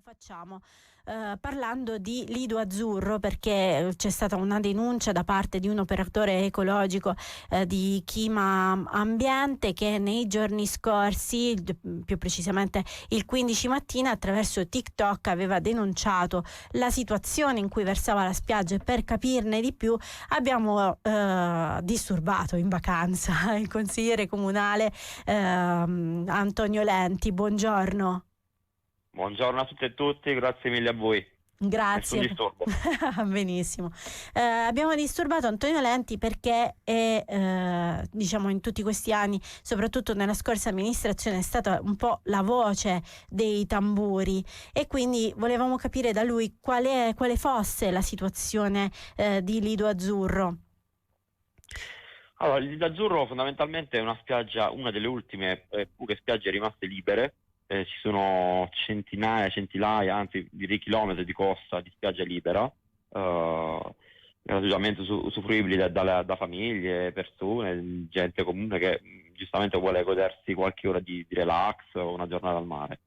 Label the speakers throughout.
Speaker 1: Facciamo parlando di Lido Azzurro, perché c'è stata una denuncia da parte di un operatore ecologico di Chima Ambiente che nei giorni scorsi, più precisamente il 15 mattina, attraverso TikTok aveva denunciato la situazione in cui versava la spiaggia, e per capirne di più abbiamo disturbato in vacanza il consigliere comunale Antonio Lenti. Buongiorno.
Speaker 2: Buongiorno a tutte e tutti, grazie mille a voi. Nessun
Speaker 1: Grazie.
Speaker 2: disturbo.
Speaker 1: Benissimo. Abbiamo disturbato Antonio Lenti perché diciamo in tutti questi anni, soprattutto nella scorsa amministrazione, è stata un po' la voce dei tamburi, e quindi volevamo capire da lui quale fosse la situazione di Lido Azzurro.
Speaker 2: Allora, il Lido Azzurro fondamentalmente è una spiaggia, una delle ultime poche spiagge rimaste libere. Ci sono centinaia, anzi direi chilometri di costa di spiaggia libera, gratuitamente usufruibili da famiglie, persone, gente comune che giustamente vuole godersi qualche ora di relax o una giornata al mare.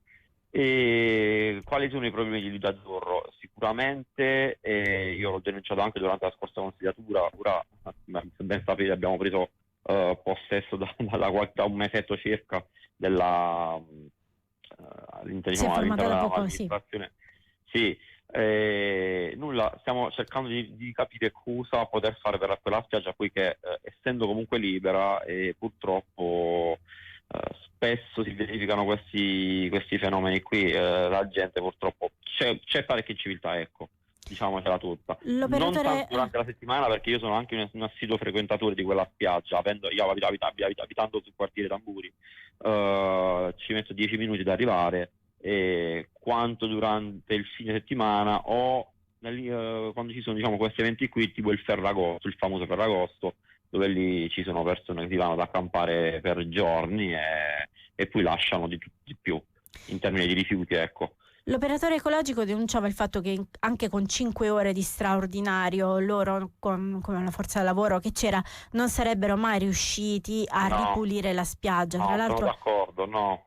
Speaker 2: E quali sono i problemi di Lido Azzurro? Sicuramente, io l'ho denunciato anche durante la scorsa consigliatura. Ora, se ben sapete, abbiamo preso possesso da un mesetto circa
Speaker 1: Si è formata
Speaker 2: all'interno
Speaker 1: da
Speaker 2: della nuova
Speaker 1: poco, sì.
Speaker 2: amministrazione. Sì, nulla, stiamo cercando di capire cosa poter fare per quella spiaggia, poiché essendo comunque libera, purtroppo spesso si verificano questi fenomeni qui. La gente purtroppo c'è parecchia civiltà, ecco, diciamocela tutta. Non tanto
Speaker 1: L'operatore
Speaker 2: durante la settimana, perché io sono anche un assiduo frequentatore di quella spiaggia, abitando sul quartiere Tamburi. Ci metto 10 minuti ad arrivare, quanto durante il fine settimana o quando ci sono, diciamo, questi eventi qui, tipo il Ferragosto, il famoso Ferragosto, dove lì ci sono persone che si vanno ad accampare per giorni e poi lasciano di più in termini di rifiuti, ecco.
Speaker 1: L'operatore ecologico denunciava il fatto che anche con 5 ore di straordinario loro, come una forza lavoro che c'era, non sarebbero mai riusciti a
Speaker 2: No,
Speaker 1: ripulire la spiaggia. Tra
Speaker 2: no, sono
Speaker 1: l'altro,
Speaker 2: d'accordo, no,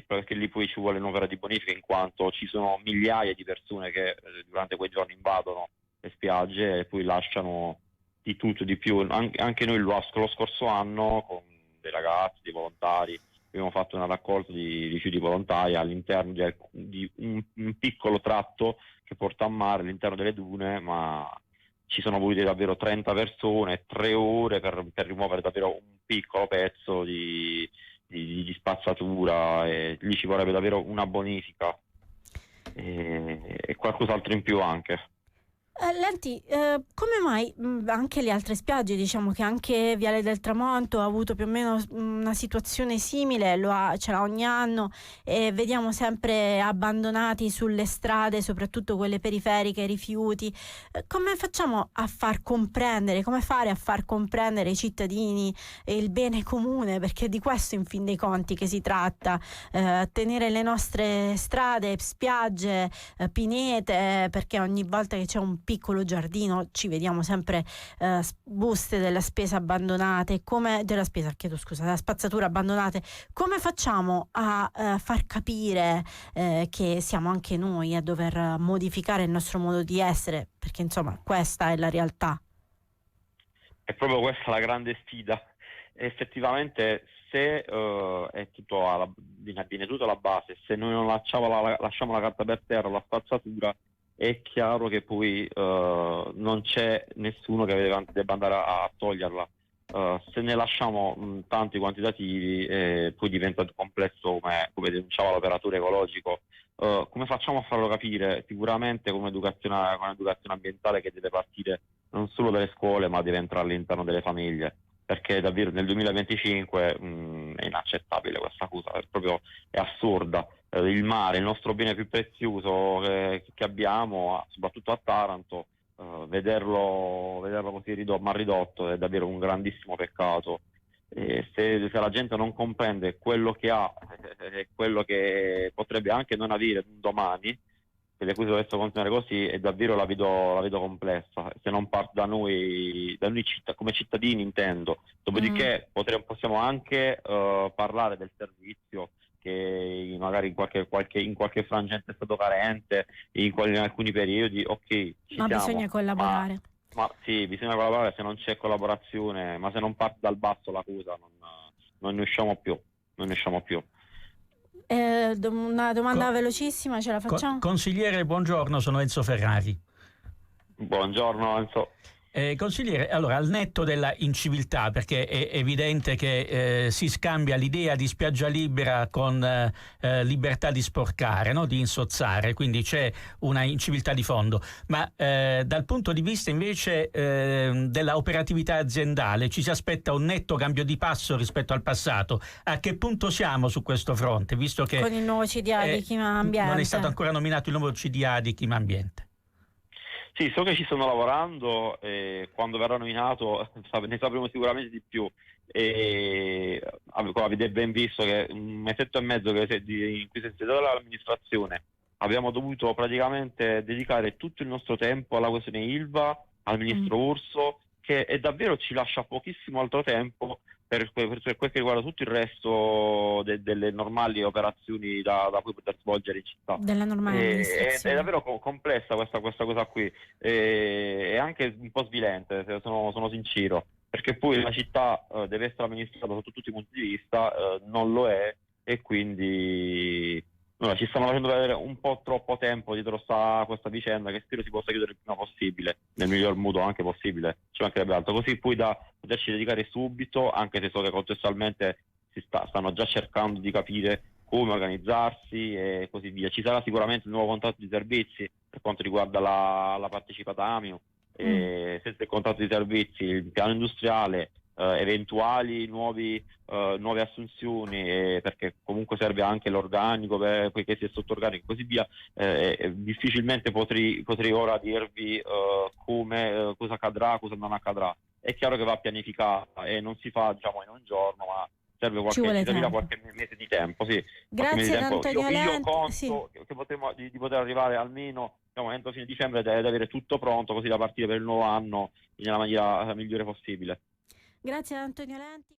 Speaker 2: perché lì poi ci vuole un'opera di bonifica, in quanto ci sono migliaia di persone che durante quei giorni invadono le spiagge e poi lasciano di tutto, di più. Anche noi lo scorso anno, con dei ragazzi, dei volontari, abbiamo fatto una raccolta di rifiuti volontari all'interno di un piccolo tratto che porta a mare all'interno delle dune, ma ci sono volute davvero 30 persone, 3 ore per rimuovere davvero un piccolo pezzo di spazzatura, e lì ci vorrebbe davvero una bonifica e qualcos'altro in più anche.
Speaker 1: Lenti, come mai anche le altre spiagge, diciamo che anche Viale del Tramonto ha avuto più o meno una situazione simile, ce l'ha ogni anno, e vediamo sempre abbandonati sulle strade, soprattutto quelle periferiche, i rifiuti. Come facciamo a far comprendere, come fare a far comprendere ai cittadini il bene comune, perché di questo in fin dei conti che si tratta, tenere le nostre strade, spiagge, pinete, perché ogni volta che c'è un piccolo giardino ci vediamo sempre buste della spesa abbandonate, della spazzatura abbandonate. Come facciamo a far capire che siamo anche noi a dover modificare il nostro modo di essere, perché insomma questa è la realtà.
Speaker 2: È proprio questa la grande sfida. Effettivamente, se è tutto viene tutto alla base, se noi non lasciamo la carta per terra, la spazzatura, è chiaro che poi non c'è nessuno che debba andare a toglierla. Se ne lasciamo tanti quantitativi, poi diventa complesso, come denunciava l'operatore ecologico. Come facciamo a farlo capire? Sicuramente con un'educazione ambientale che deve partire non solo dalle scuole, ma deve entrare all'interno delle famiglie, perché davvero nel 2025 è inaccettabile questa cosa, è assurda. Il mare, il nostro bene più prezioso che abbiamo, soprattutto a Taranto, vederlo così mal ridotto è davvero un grandissimo peccato. E se la gente non comprende quello che ha e quello che potrebbe anche non avere un domani, se le cose dovessero continuare così, è davvero la vedo complessa. Se non parte da noi come cittadini intendo.
Speaker 1: Mm.
Speaker 2: Dopodiché possiamo anche parlare del servizio che magari in qualche frangente è stato carente, in alcuni periodi, ok, ci
Speaker 1: Ma
Speaker 2: siamo,
Speaker 1: bisogna collaborare.
Speaker 2: ma sì, bisogna collaborare. Se non c'è collaborazione, ma se non parte dal basso la cosa, non ne usciamo più, non ne usciamo più.
Speaker 1: Una domanda
Speaker 3: Co-
Speaker 1: velocissima, ce la facciamo?
Speaker 3: Consigliere, buongiorno, sono Enzo Ferrari.
Speaker 2: Buongiorno Enzo.
Speaker 3: Consigliere, allora al netto della inciviltà, perché è evidente che si scambia l'idea di spiaggia libera con libertà di sporcare, no? Di insozzare, quindi c'è una inciviltà di fondo, ma dal punto di vista invece della operatività aziendale ci si aspetta un netto cambio di passo rispetto al passato. A che punto siamo su questo fronte, visto che
Speaker 1: Con il nuovo CDA di Clima Ambiente.
Speaker 3: non è stato ancora nominato il nuovo CDA di Clima Ambiente?
Speaker 2: Sì, so che ci stanno lavorando e quando verrà nominato ne sapremo sicuramente di più. E come avete ben visto che un mesetto e mezzo in cui si è insediata l'amministrazione abbiamo dovuto praticamente dedicare tutto il nostro tempo alla questione Ilva, al
Speaker 1: Mm.
Speaker 2: ministro Urso, che è davvero ci lascia pochissimo altro tempo per quel che riguarda tutto il resto delle normali operazioni da cui poter svolgere in città.
Speaker 1: Della normale
Speaker 2: È
Speaker 1: amministrazione.
Speaker 2: davvero complessa questa cosa qui, e anche un po' svilente, se sono sincero, perché poi la città deve essere amministrata sotto tutti i punti di vista, non lo è, e quindi no, ci stanno facendo vedere un po' troppo tempo dietro questa vicenda, che spero si possa chiudere il prima possibile, nel miglior modo anche possibile, ci mancherebbe altro, così poi da poterci dedicare subito, anche se so che contestualmente stanno già cercando di capire come organizzarsi e così via. Ci sarà sicuramente il nuovo contratto di servizi per quanto riguarda la partecipata AMIO,
Speaker 1: Mm.
Speaker 2: senza il contratto di servizi, il piano industriale, eventuali nuove assunzioni, perché comunque serve anche l'organico, poiché si è sotto organico e così via. Difficilmente potrei ora dirvi cosa accadrà, cosa non accadrà. È chiaro che va pianificata e non si fa, diciamo, in un giorno, ma
Speaker 1: Ci vuole
Speaker 2: ci servirà
Speaker 1: tempo.
Speaker 2: qualche mese di tempo, sì, qualche mese
Speaker 1: Grazie
Speaker 2: di
Speaker 1: ad
Speaker 2: tempo.
Speaker 1: Antonio
Speaker 2: Io
Speaker 1: Lenti. Sì.
Speaker 2: conto che di poter arrivare almeno, diciamo, entro fine dicembre, ed avere tutto pronto, così da partire per il nuovo anno nella maniera migliore possibile.
Speaker 1: Grazie ad Antonio Lenti.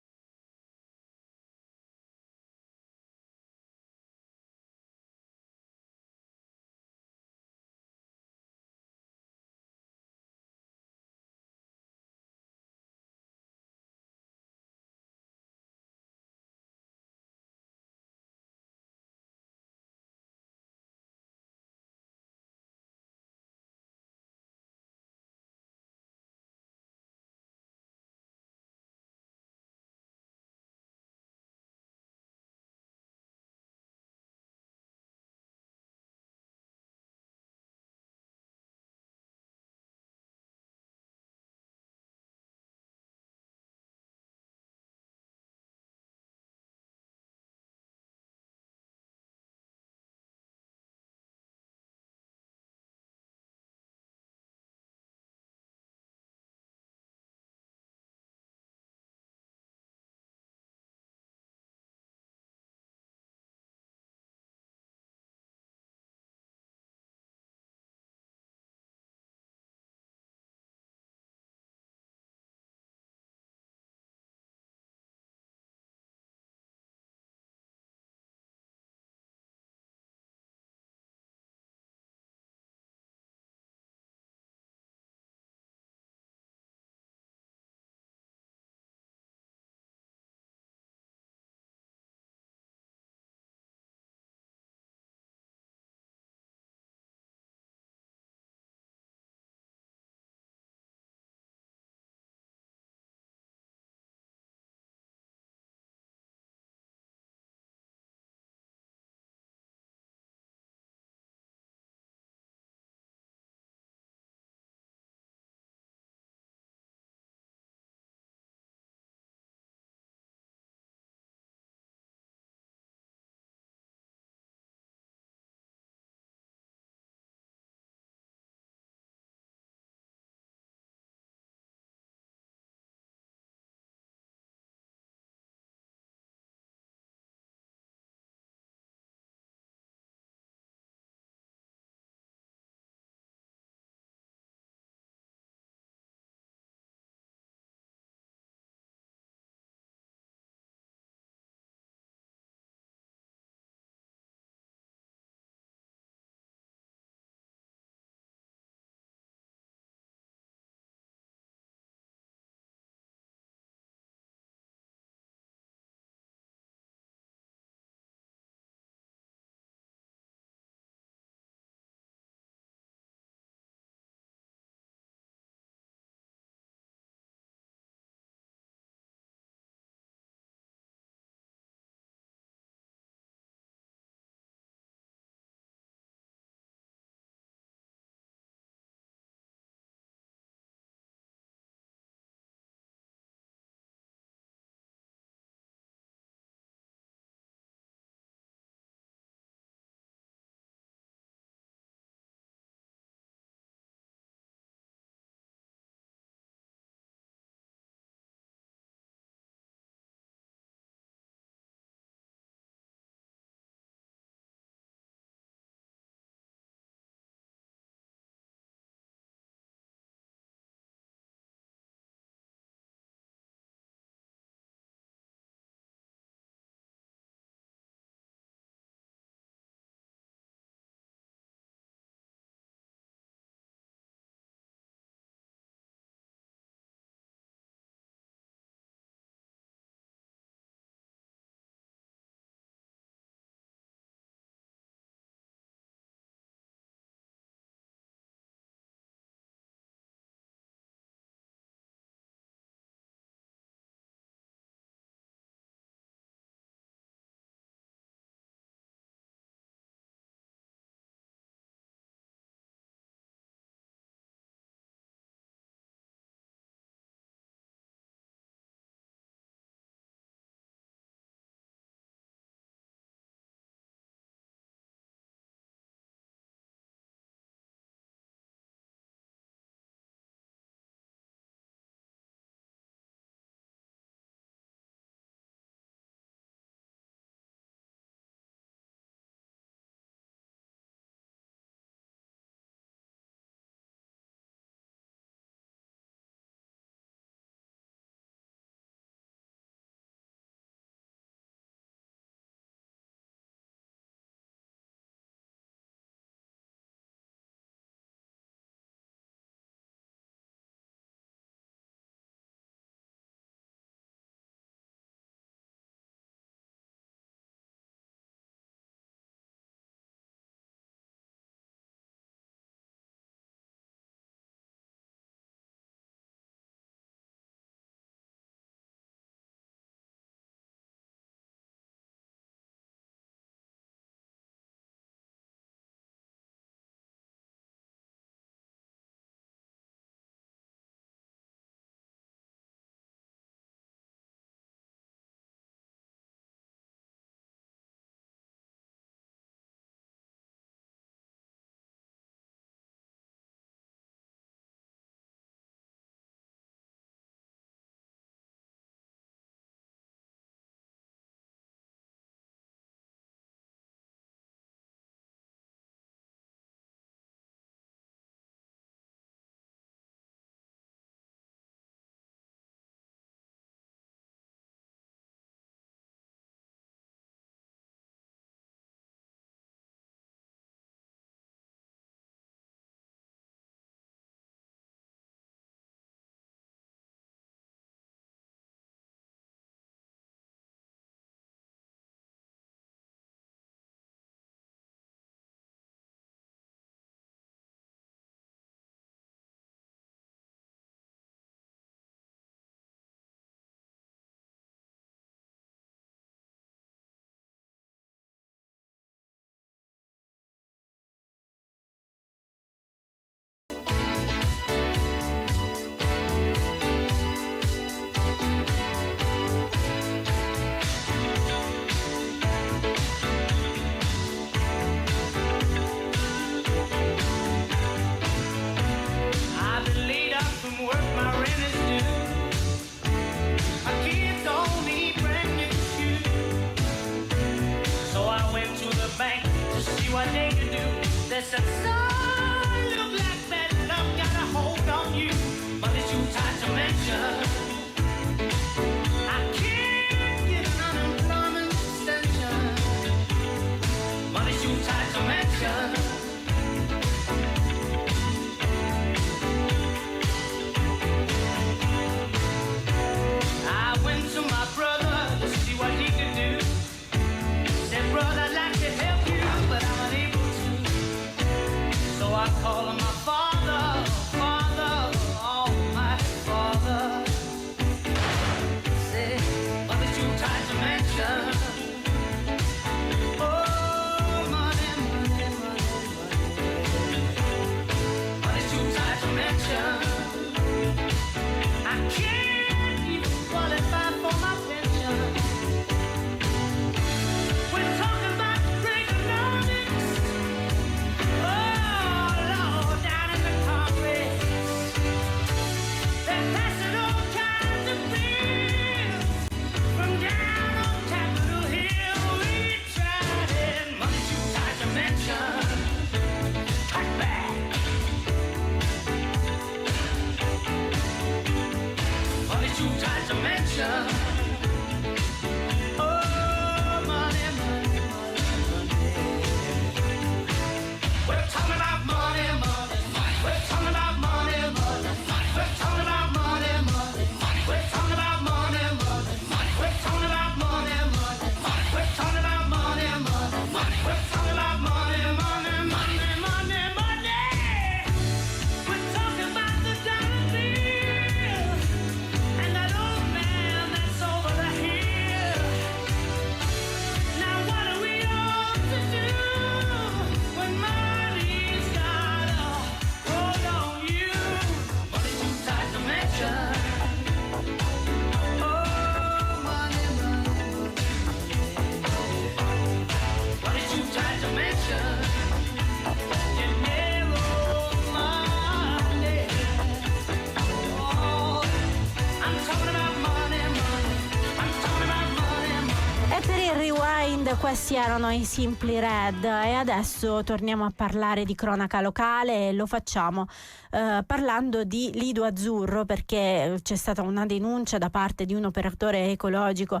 Speaker 1: Questi erano i Simply Red e adesso torniamo a parlare di cronaca locale e lo facciamo parlando di Lido Azzurro, perché c'è stata una denuncia da parte di un operatore ecologico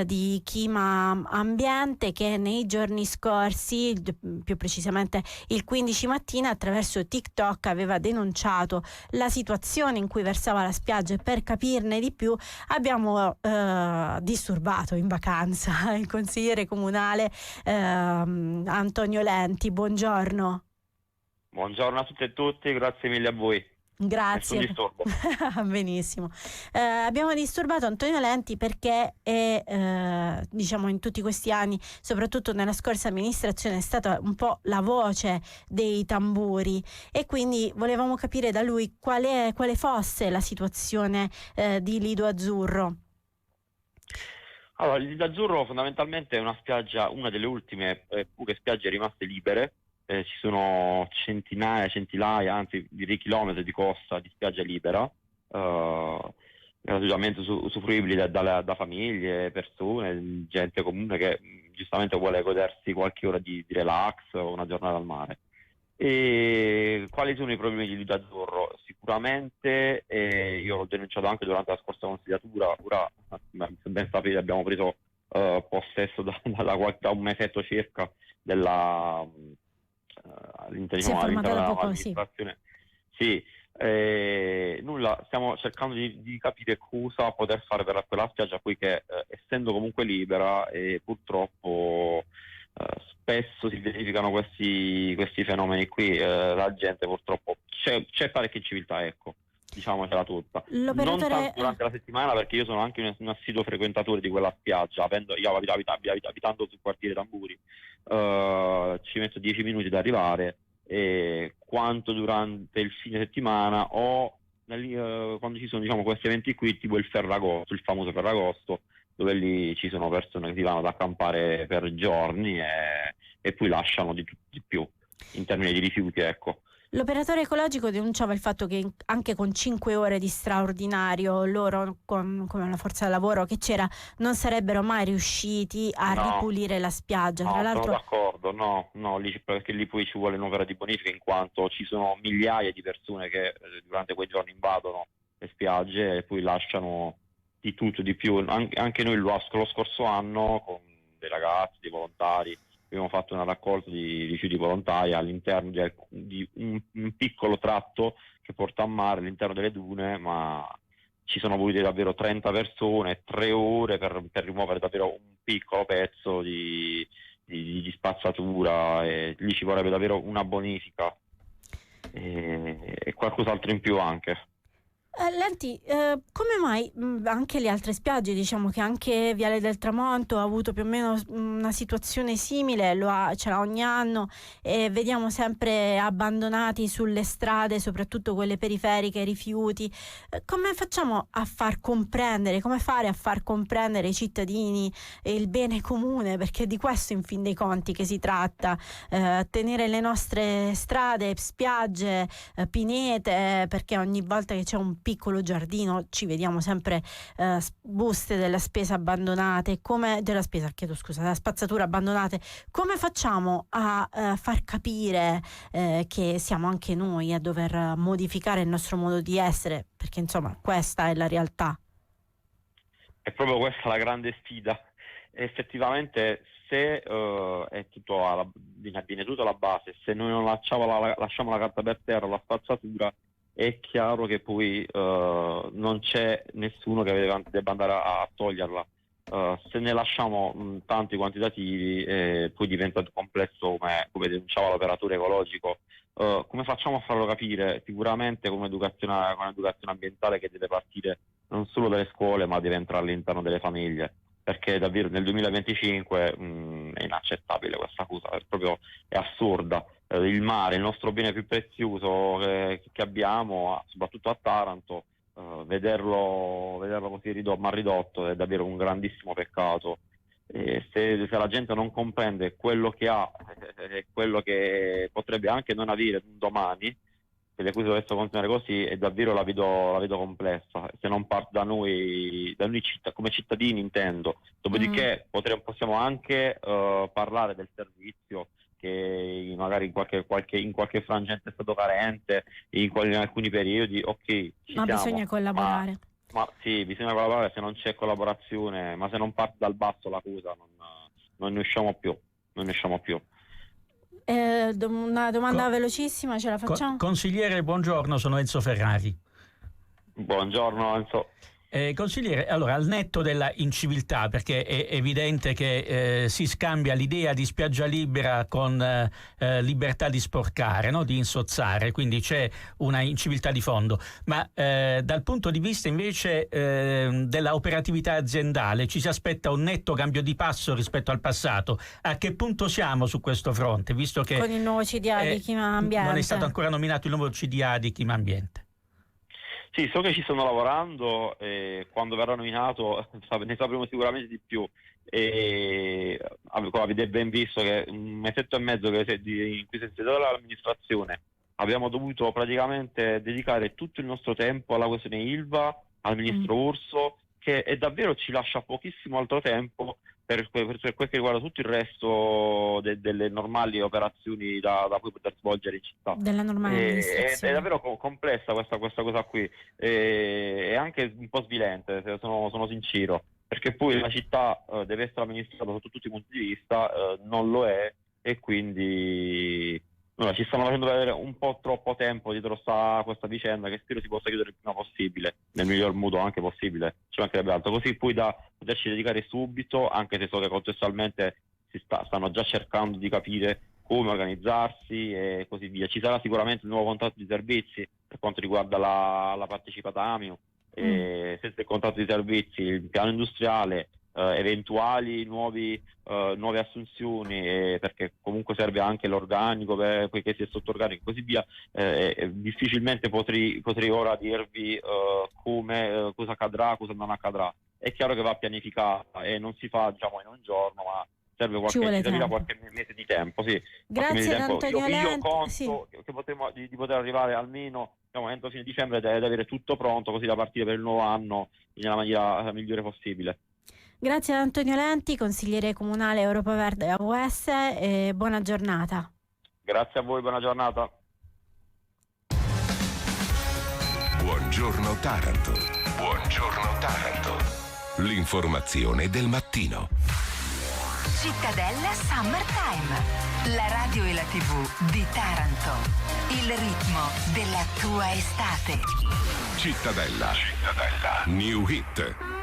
Speaker 1: di Chima Ambiente che nei giorni scorsi, più precisamente il 15 mattina, attraverso TikTok aveva denunciato la situazione in cui versava la spiaggia, e per capirne di più abbiamo disturbato in vacanza il consigliere comunale Antonio Lenti. Buongiorno.
Speaker 2: Buongiorno a tutte e tutti, grazie mille a voi.
Speaker 1: Grazie.
Speaker 2: Nessun disturbo.
Speaker 1: Benissimo. Abbiamo disturbato Antonio Lenti perché diciamo in tutti questi anni, soprattutto nella scorsa amministrazione, è stata un po' la voce dei tamburi, e quindi volevamo capire da lui quale fosse la situazione di Lido Azzurro.
Speaker 2: Allora, il Lido Azzurro fondamentalmente è una spiaggia, una delle ultime poche spiagge rimaste libere. Ci sono centinaia, anzi direi chilometri di costa di spiaggia libera, gratuitamente usufruibili da famiglie, persone, gente comune che giustamente vuole godersi qualche ora di relax o una giornata al mare. E quali sono i problemi di Lido Azzurro? Sicuramente, io l'ho denunciato anche durante la scorsa consigliatura, ora ben sapete abbiamo preso possesso da un mesetto circa all'interno dell'amministrazione. Sì, nulla, stiamo cercando di capire cosa poter fare per quella spiaggia, poiché essendo comunque libera purtroppo spesso si verificano questi fenomeni qui, la gente purtroppo c'è parecchia civiltà, ecco, diciamocela tutta. Non tanto durante la settimana, perché io sono anche un assiduo frequentatore di quella spiaggia, abitando sul quartiere Tamburi, ci metto 10 minuti ad arrivare, quanto durante il fine settimana o quando ci sono, diciamo, questi eventi qui, tipo il Ferragosto, il famoso Ferragosto, dove lì ci sono persone che si vanno ad accampare per giorni e poi lasciano di più in termini di rifiuti, ecco.
Speaker 1: L'operatore ecologico denunciava il fatto che anche con 5 ore di straordinario loro, come la forza lavoro che c'era, non sarebbero mai riusciti a ripulire la spiaggia. Tra l'altro,
Speaker 2: sono d'accordo, no, perché lì poi ci vuole un'opera di bonifica, in quanto ci sono migliaia di persone che durante quei giorni invadono le spiagge e poi lasciano di tutto, di più. Anche noi lo scorso anno con dei ragazzi, dei volontari, abbiamo fatto una raccolta di rifiuti volontari all'interno di un piccolo tratto che porta a mare all'interno delle dune, ma ci sono volute davvero 30 persone, 3 ore per rimuovere davvero un piccolo pezzo di spazzatura, e lì ci vorrebbe davvero una bonifica e qualcos'altro in più anche.
Speaker 1: Lenti, come mai anche le altre spiagge, diciamo che anche Viale del Tramonto ha avuto più o meno una situazione simile, ce l'ha ogni anno, e vediamo sempre abbandonati sulle strade, soprattutto quelle periferiche, rifiuti. Come facciamo a far comprendere, come fare a far comprendere ai cittadini il bene comune, perché di questo in fin dei conti che si tratta, tenere le nostre strade, spiagge, pinete, perché ogni volta che c'è un piccolo giardino ci vediamo sempre buste della spesa abbandonate, della spazzatura abbandonate. Come facciamo a far capire che siamo anche noi a dover modificare il nostro modo di essere? Perché insomma questa è la realtà.
Speaker 2: È proprio questa la grande sfida. Effettivamente, se è tutto viene tutto alla base, se noi non lasciamo la carta per terra, la spazzatura, è chiaro che poi non c'è nessuno che debba andare a toglierla. Se ne lasciamo tanti quantitativi, poi diventa complesso, come denunciava l'operatore ecologico. Come facciamo a farlo capire? Sicuramente con un'educazione ambientale che deve partire non solo dalle scuole, ma deve entrare all'interno delle famiglie, perché davvero nel 2025 è inaccettabile questa cosa, è assurda. Il mare, il nostro bene più prezioso che abbiamo, soprattutto a Taranto, vederlo così mal ridotto è davvero un grandissimo peccato. Se la gente non comprende quello che ha e quello che potrebbe anche non avere un domani, se le cose dovessero continuare così, è davvero la vedo complessa. Se non parte da noi come cittadini, intendo. Dopodiché possiamo anche parlare del servizio che magari in qualche frangente è stato carente, in alcuni periodi,
Speaker 1: ma bisogna collaborare.
Speaker 2: Ma sì, bisogna collaborare. Se non c'è collaborazione, ma se non parte dal basso la cosa, non ne usciamo più.
Speaker 1: Una domanda velocissima, ce la facciamo?
Speaker 3: Consigliere, buongiorno, sono Enzo Ferrari.
Speaker 2: Buongiorno Enzo.
Speaker 3: Consigliere, allora, al netto della inciviltà, perché è evidente che si scambia l'idea di spiaggia libera con libertà di sporcare, no? Di insozzare, quindi c'è una inciviltà di fondo, ma dal punto di vista invece della operatività aziendale ci si aspetta un netto cambio di passo rispetto al passato. A che punto siamo su questo fronte, visto che
Speaker 1: con il nuovo CDA di Clima Ambiente
Speaker 3: non è stato ancora nominato il nuovo CDA di Clima Ambiente?
Speaker 2: Sì, so che ci stanno lavorando, quando verrà nominato ne sapremo sicuramente di più. Avete ben visto che un mesetto e mezzo in cui si è insediata l'amministrazione abbiamo dovuto praticamente dedicare tutto il nostro tempo alla questione Ilva, al ministro Urso, che davvero ci lascia pochissimo altro tempo per quel che riguarda tutto il resto delle normali operazioni da poi poter svolgere in città.
Speaker 1: Della normale amministrazione.
Speaker 2: È davvero complessa questa cosa qui, è anche un po' svilente, sono sincero, perché poi la città deve essere amministrata sotto tutti i punti di vista, non lo è, e quindi ci stanno facendo vedere un po' troppo tempo dietro questa vicenda, che spero si possa chiudere il prima possibile, nel miglior modo anche possibile, ci mancherebbe altro, così poi da poterci dedicare subito, anche se so che contestualmente stanno già cercando di capire come organizzarsi e così via. Ci sarà sicuramente un nuovo contratto di servizi per quanto riguarda la partecipata AMIO, senza il contratto di servizi, il piano industriale, eventuali nuove assunzioni, perché comunque serve anche l'organico, poiché si è sotto organico e così via. Difficilmente potrei ora dirvi cosa accadrà, cosa non accadrà. È chiaro che va pianificata e non si fa in un giorno, ma serve qualche mese di tempo. Sì.
Speaker 1: Grazie ad Antonio Lenti.
Speaker 2: Io conto che potremo di poter arrivare almeno entro fine dicembre ed avere tutto pronto, così da partire per il nuovo anno nella maniera migliore possibile.
Speaker 1: Grazie ad Antonio Lenti, consigliere comunale Europa Verde AVS, e buona giornata.
Speaker 2: Grazie a voi, buona giornata.
Speaker 4: Buongiorno Taranto. Buongiorno Taranto. L'informazione del mattino.
Speaker 5: Cittadella Summertime, la radio e la TV di Taranto. Il ritmo della tua estate.
Speaker 4: Cittadella. New Hit.